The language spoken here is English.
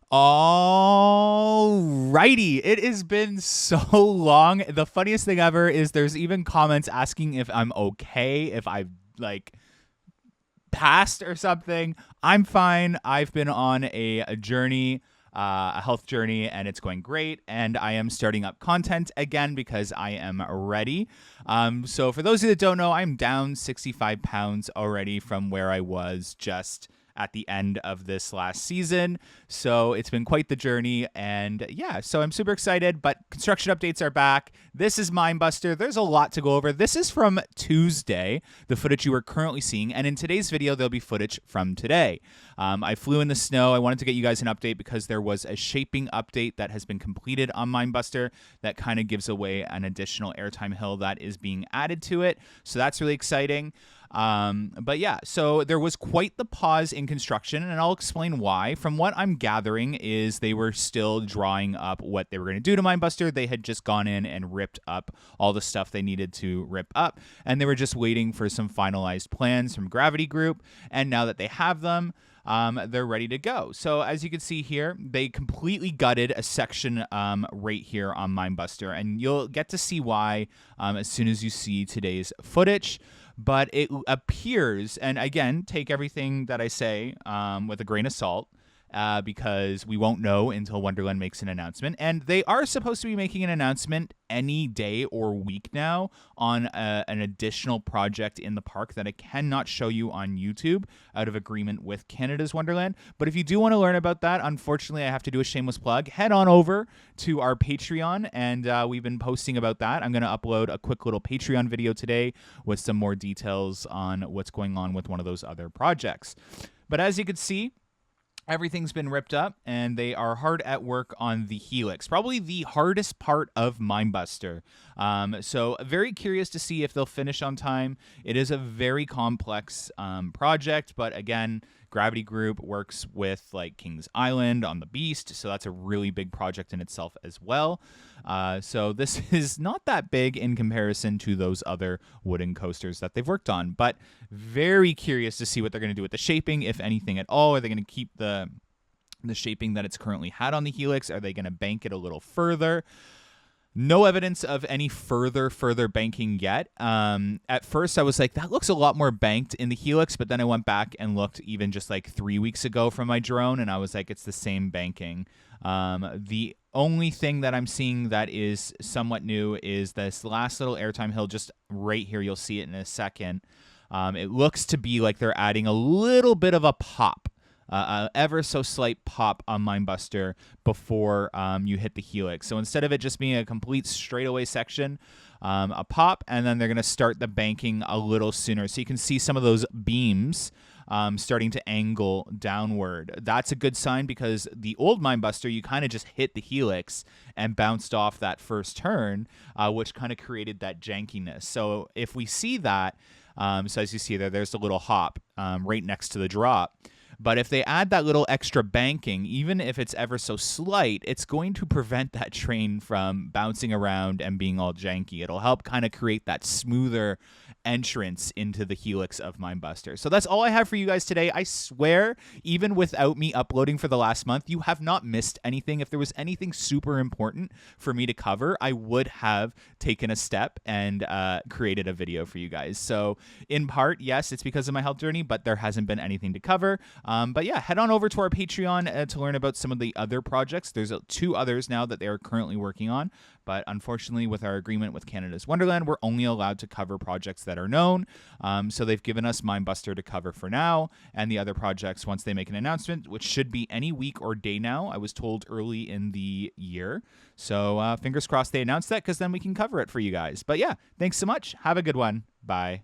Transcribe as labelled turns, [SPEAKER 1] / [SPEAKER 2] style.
[SPEAKER 1] Alrighty, it has been so long. The funniest thing ever is there's even comments asking if I'm okay, if I've like passed or something. I'm fine. I've been on a journey, a health journey, and it's going great. And I am starting up content again because I am ready. So for those of you that don't know, I'm down 65 pounds already from where I was just at the end of this last season. So it's been quite the journey. And yeah, so I'm super excited, but construction updates are back. This is Minebuster. There's a lot to go over. This is from Tuesday, the footage you are currently seeing. And in today's video, there'll be footage from today. I flew in the snow. I wanted to get you guys an update because there was a shaping update that has been completed on Minebuster that kind of gives away an additional airtime hill that is being added to it. So that's really exciting. But yeah, so there was quite the pause in construction, and I'll explain why. From what I'm gathering is they were still drawing up what they were going to do to Minebuster. They had just gone in and ripped up all the stuff they needed to rip up, and they were just waiting for some finalized plans from Gravity Group, and now that they have them, they're ready to go. So as you can see here, they completely gutted a section right here on Minebuster, and you'll get to see why as soon as you see today's footage. But it appears, and again, take everything that I say with a grain of salt, because we won't know until Wonderland makes an announcement. And they are supposed to be making an announcement any day or week now on an additional project in the park that I cannot show you on YouTube out of agreement with Canada's Wonderland. But if you do want to learn about that, unfortunately, I have to do a shameless plug. Head on over to our Patreon, and we've been posting about that. I'm going to upload a quick little Patreon video today with some more details on what's going on with one of those other projects. But as you can see, everything's been ripped up, and they are hard at work on the Helix, probably the hardest part of Minebuster. So very curious to see if they'll finish on time. It is a very complex project, but again, Gravity Group works with like Kings Island on the Beast, so that's a really big project in itself as well. So this is not that big in comparison to those other wooden coasters that they've worked on, but very curious to see what they're going to do with the shaping, if anything at all. Are they going to keep the shaping that it's currently had on the Helix? Are they going to bank it a little further? No evidence of any further banking yet. At first, I was like, that looks a lot more banked in the Helix, but then I went back and looked even just like 3 weeks ago from my drone, and I was like, it's the same banking. The only thing that I'm seeing that is somewhat new is this last little airtime hill just right here. You'll see it in a second. It looks to be like they're adding a little bit of a pop. Ever so slight pop on Minebuster before you hit the Helix. So instead of it just being a complete straightaway section, a pop, and then they're going to start the banking a little sooner. So you can see some of those beams starting to angle downward. That's a good sign because the old Minebuster, you kind of just hit the Helix and bounced off that first turn, which kind of created that jankiness. So if we see that, so as you see there, there's a little hop right next to the drop. But if they add that little extra banking, even if it's ever so slight, it's going to prevent that train from bouncing around and being all janky. It'll help kind of create that smoother entrance into the Helix of Minebuster. So that's all I have for you guys today. I swear, even without me uploading for the last month, you have not missed anything. If there was anything super important for me to cover, I would have taken a step and created a video for you guys. So in part, yes, it's because of my health journey, but there hasn't been anything to cover. But yeah, head on over to our Patreon to learn about some of the other projects. There's 2 others now that they are currently working on. But unfortunately, with our agreement with Canada's Wonderland, we're only allowed to cover projects that are known. So they've given us Minebuster to cover for now, and the other projects once they make an announcement, which should be any week or day now. I was told early in the year. So fingers crossed they announce that, because then we can cover it for you guys. But yeah, thanks so much. Have a good one. Bye.